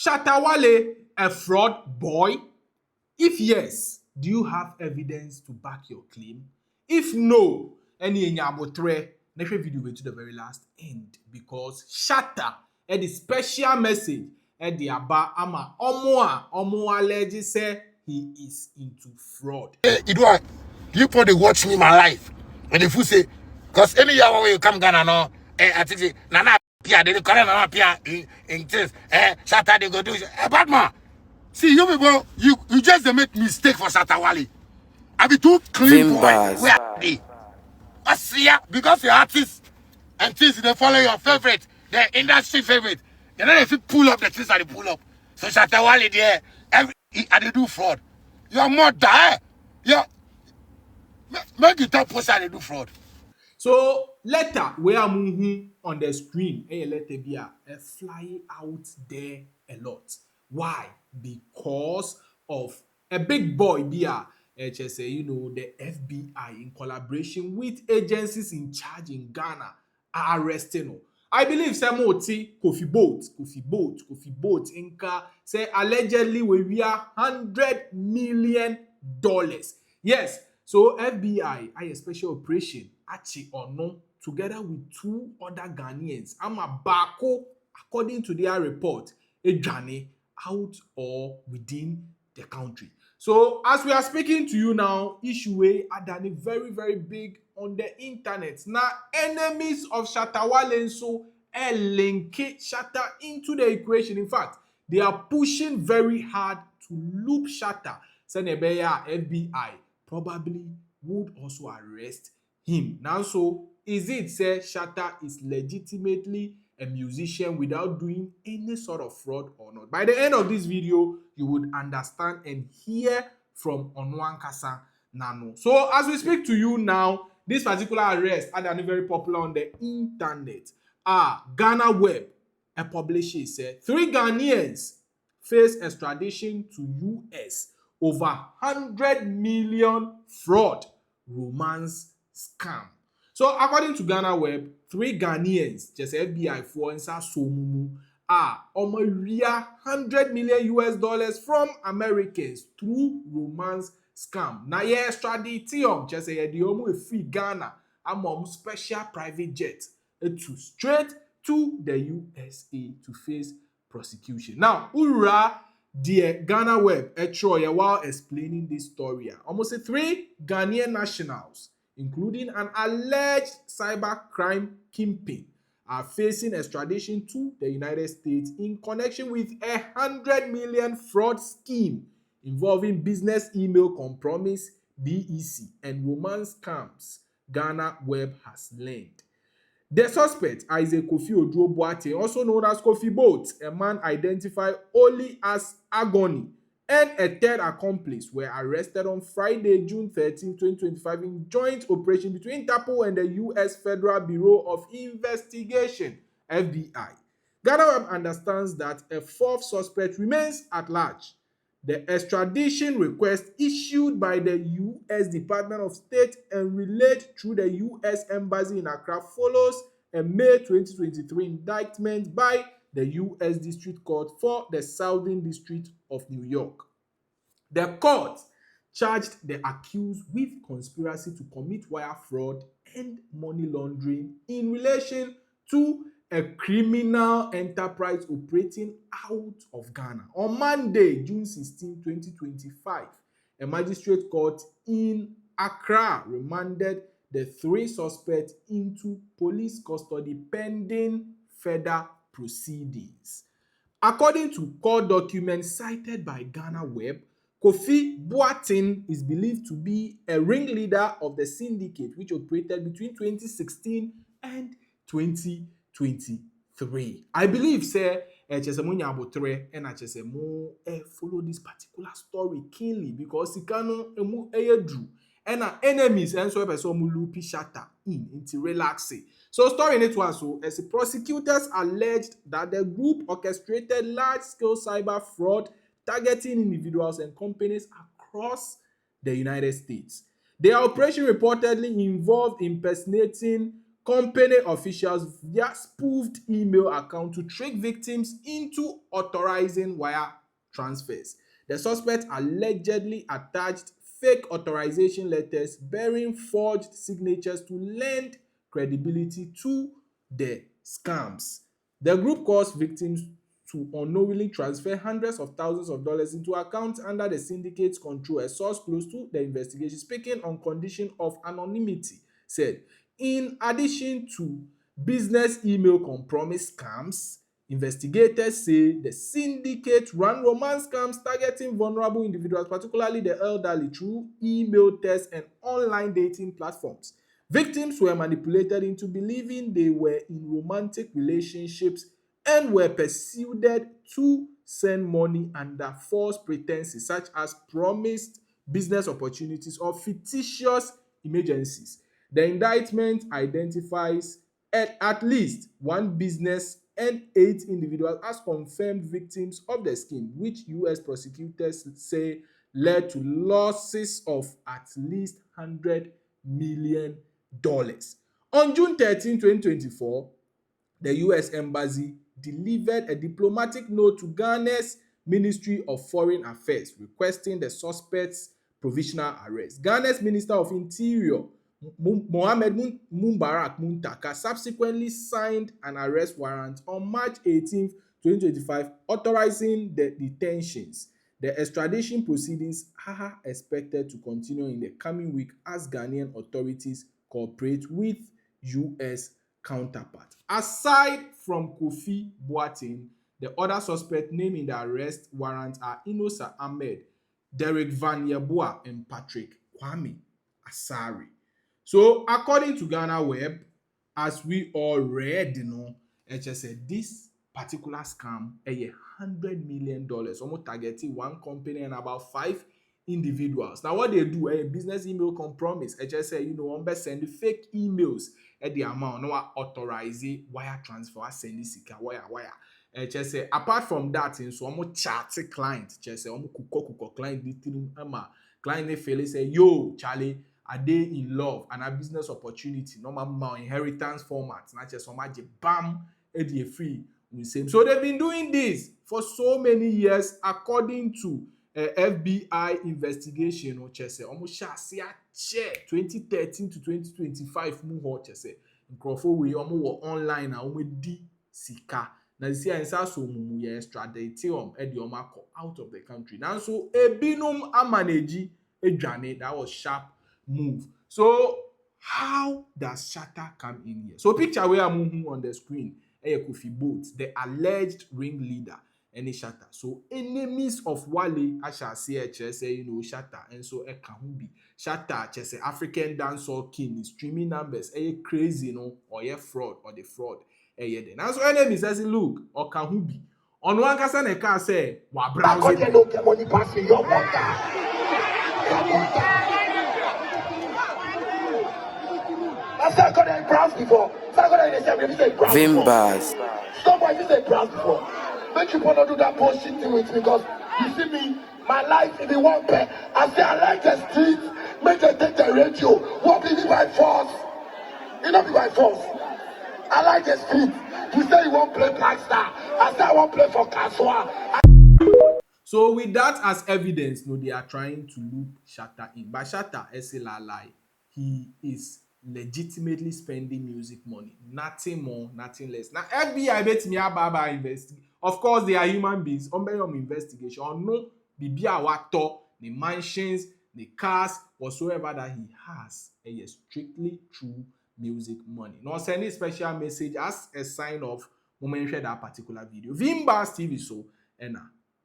Shatta Wale a fraud boy? If yes, do you have evidence to back your claim? If no, any enyabotre, next video to the very last end because Shatta had a special message at the aba ama omo allege say he is into fraud. Hey, Edward, you probably watch me my life. And if you say, because any year when you come Ghana no, I think Nana Pia, they correct Nana Pia in this, Shatta they go do bad man. See you people, you just make mistake for Shatta Wale. I be too clean boy. Where are they? I see ya because you're artist and things they follow your favorite, the industry favorite. And then if you pull up the things that they pull up. So Shatta Wale there, and they do fraud. You're more die. You're make it up post and they do fraud. So letter where I'm on the screen, a letter be a fly out there a lot. Why? Because of a big boy be a HSA, you know, the FBI in collaboration with agencies in charge in Ghana are arresting her. I believe some Kofi boat inka say allegedly we are $100 million. Yes, so FBI I a special operation achi ono together with two other Ghanaians. Ama bako according to their report ejane out or within the country. So as we are speaking to you now, issue wey adani very big on the internet. Now enemies of Shatta Wale so link Shatta into the equation. In fact, they are pushing very hard to loop Shatta. Senebeya FBI probably would also arrest him. Now, so is it say Shatta is legitimately a musician without doing any sort of fraud or not? By the end of this video, you would understand and hear from Onwankasa Nano. So as we speak to you now, this particular arrest had very popular on the internet. Ghana Web, a publisher said 3 Ghanaians face extradition to US over 100 million fraud romance scam. So according to Ghana Web, 3 Ghanaians, just FBI for insa somumu, omo ria $100 million from Americans through romance scam. Na ye extradite just say the omo free Ghana among special private jet to straight to the USA to face prosecution. Now, ura the Ghana Web while explaining this story. Almost 3 Ghanaian nationals, including an alleged cybercrime kingpin, are facing extradition to the United States in connection with a $100 million fraud scheme involving business email compromise (BEC) and romance scams, Ghana Web has learned. The suspect, Isaac Kofi Oduro, also known as Kofi Boat, a man identified only as Agony, and a third accomplice were arrested on Friday, June 13, 2025 in joint operation between Interpol and the US Federal Bureau of Investigation, FBI. Ghana Web understands that a 4th suspect remains at large. The extradition request issued by the U.S. Department of State and relayed through the U.S. Embassy in Accra follows a May 2023 indictment by the U.S. District Court for the Southern District of New York. The court charged the accused with conspiracy to commit wire fraud and money laundering in relation to a criminal enterprise operating out of Ghana. On Monday, June 16, 2025, a magistrate court in Accra remanded the 3 suspects into police custody pending further proceedings. According to court documents cited by Ghana Web, Kofi Boateng is believed to be a ringleader of the syndicate which operated between 2016 and 2023. I believe, sir, Chesemunyabotre and Chesemo follow this particular story keenly because Sikano emu eyedru and our enemies and so lupi Shatta into relaxing. So story in it was so as the prosecutors alleged that the group orchestrated large-scale cyber fraud targeting individuals and companies across the United States. Their operation reportedly involved impersonating company officials via spoofed email account to trick victims into authorizing wire transfers. The suspect allegedly attached fake authorization letters bearing forged signatures to lend credibility to the scams. The group caused victims to unknowingly transfer hundreds of thousands of dollars into accounts under the syndicate's control. A source close to the investigation, speaking on condition of anonymity, said, in addition to business email compromise scams, investigators say the syndicate ran romance scams targeting vulnerable individuals, particularly the elderly, through email tests and online dating platforms. Victims were manipulated into believing they were in romantic relationships and were persuaded to send money under false pretenses such as promised business opportunities or fictitious emergencies. The indictment identifies at least one business and 8 individuals as confirmed victims of the scheme, which US prosecutors say led to losses of at least $100 million. On June 13, 2024, the US Embassy delivered a diplomatic note to Ghana's Ministry of Foreign Affairs requesting the suspect's provisional arrest. Ghana's Minister of Interior, Mohamed Mubarak Muntaka, subsequently signed an arrest warrant on March 18, 2025, authorizing the detentions. The extradition proceedings are expected to continue in the coming week as Ghanaian authorities cooperate with US counterpart. Aside from Kofi Boateng, the other suspects named in the arrest warrant are Inosa Ahmed, Derek Van Yeboah, and Patrick Kwame Asari. So, according to Ghana Web, as we already know, said this particular scam $100 million, almost targeting one company and about 5 individuals. Now, what they do, a business email compromise, send fake emails at the amount, no authorize wire transfer, send sika wire. Apart from that, so almost chat client, almost kuko client, client they feel say, yo, Charlie, are they in love and a business opportunity, normal inheritance format, not just so much bam, free. So they've been doing this for so many years, according to FBI investigation. Almost 2013 to 2025 we online di sika. Na this year so mumu extradite out of the country. Now so ebinum amanage edwane, that was sharp move. So how does Shatta come in here? So picture where I'm moving on the screen. Kofi Boat, the alleged ringleader, and Shatta. So enemies of Wale, I shall say, Shatta, and so Kahubi. Shatta, African dancehall king, streaming numbers, crazy, or fraud, or the fraud. Then. And so enemies says, look, or Kahubi. On one person, a car say, wa browsing. Vimbas. Stop what you say browse before. Make you wanna do that bullshit thing with me because you see me, my life in the one pair. I say I like the streets, make them take the radio. What be by force? You know be by force. I like the street. You say you won't play Black Star. I say I won't play for Kaswa. So with that as evidence, they are trying to loop Shatta in. But Shatta, lie, he is legitimately spending music money, nothing more, nothing less. Now FBI bet me about investigate. Of course, they are human beings. On investigation, or no, bibia wato, the mansions, the cars, whatsoever that he has, is strictly through music money. Not sending special message as a sign of moment share that particular video. Vimbas TV so and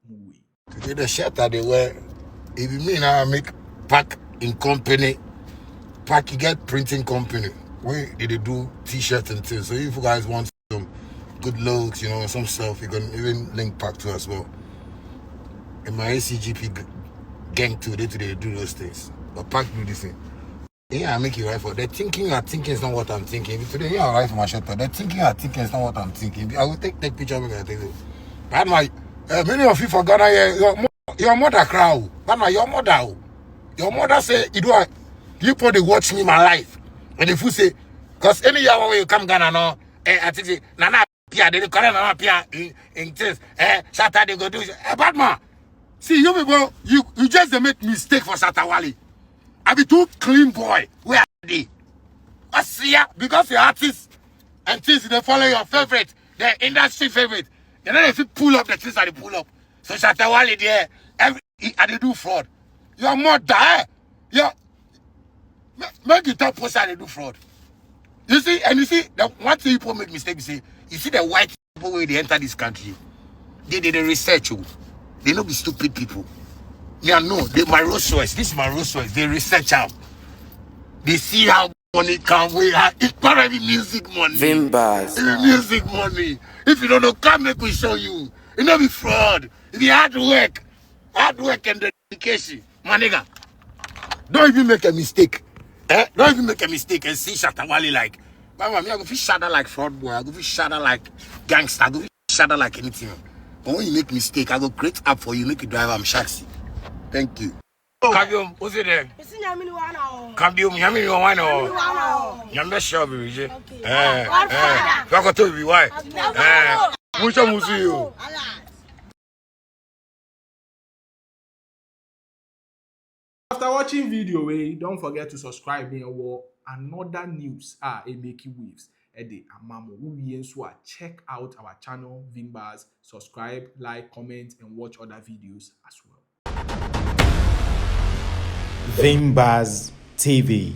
movie. Today the Shatta they wear. If you mean I make pack in company. Pack, you get printing company. Where did they do t-shirts and things? So if you guys want some good looks, some stuff, you can even link Pack to as well. In my ACGP gang too, they do those things. But Pack do this thing. Yeah, I make it right for. They're thinking is not what I'm thinking. Today, yeah, right for my Shatta. They're thinking is not what I'm thinking. I will take picture of it and take it. But many of you for Ghana here, your mother crowd. But your mother say, you know, you probably watch me my life. And if you say, Because any year when you come Ghana no, I think say Nana Pia, they correct Nana Pia in things. Shatta they go do. Bad man. See you people, you just dey make mistake for Shatta Wale. I be too clean boy. Where are they? I see ya because your artists and things they follow your favorite, the industry favorite. You know if you pull up the things that they pull up. So Shatta Wale there, they do fraud. Your mother, your make it up post they do fraud. You see, and you see the one thing people make mistake you see, you see the white people when they enter this country, they did the research. Oh. They not be stupid people. Yeah, no, my Rolls Royce, this is my Rolls Royce. They research out. They see how money come. It's probably music money. Vimbas. It's music money. If you don't know, come make we show you. It not be fraud. It be hard work and dedication. My nigga, don't even make a mistake. Don't even make a mistake and see Shatta Wale like, Mama, me I go fish Shatta like fraud boy. I go fish Shatta like gangster. I go fish Shatta like anything. But when you make mistake, I go create app for you. Make you drive. I'm Shaxi. Thank you. Come what's it there? Come you want to. You're sure, baby. Got to be why? Which one was you? After watching video, don't forget to subscribe and watch another news. Make waves. Ede amamo who check out our channel Vimbas, subscribe, like, comment, and watch other videos as well. Vimbas TV.